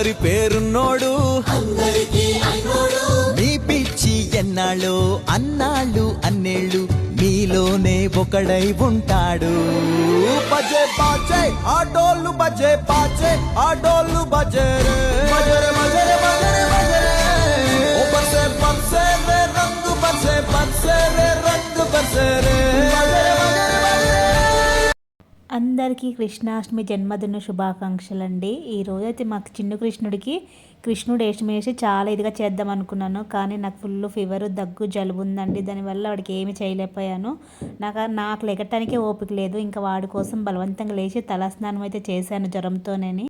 అందరి పేరున్నోడు మీ పిచ్చి ఎన్నాళ్ళు అన్నాళ్ళు అన్నేళ్ళు మీలోనే ఒకడై ఉంటాడు. బజే బాజే ఆటోళ్ళు బజే బాజే ఆటోళ్ళు బజే రే బజరే బజరే బజరే బజరే ఓ బజే బజే రే రంగు బజే బజే రే రంగు బజే రే బజరే బజరే బజరే. అందరికీ కృష్ణాష్టమి జన్మదిన శుభాకాంక్షలు అండి. ఈరోజు అయితే మాకు చిన్న కృష్ణుడు వేషం వేసి చాలా ఇదిగా చేద్దాం అనుకున్నాను, కానీ నాకు ఫుల్ ఫీవర్, దగ్గు, జలుబు ఉందండి. దానివల్ల వాడికి ఏమి చేయలేకపోయాను. నాకు లెగటానికే ఓపిక లేదు. ఇంకా వాడి కోసం బలవంతంగా లేచి తలస్నానం అయితే చేశాను జ్వరంతోనే.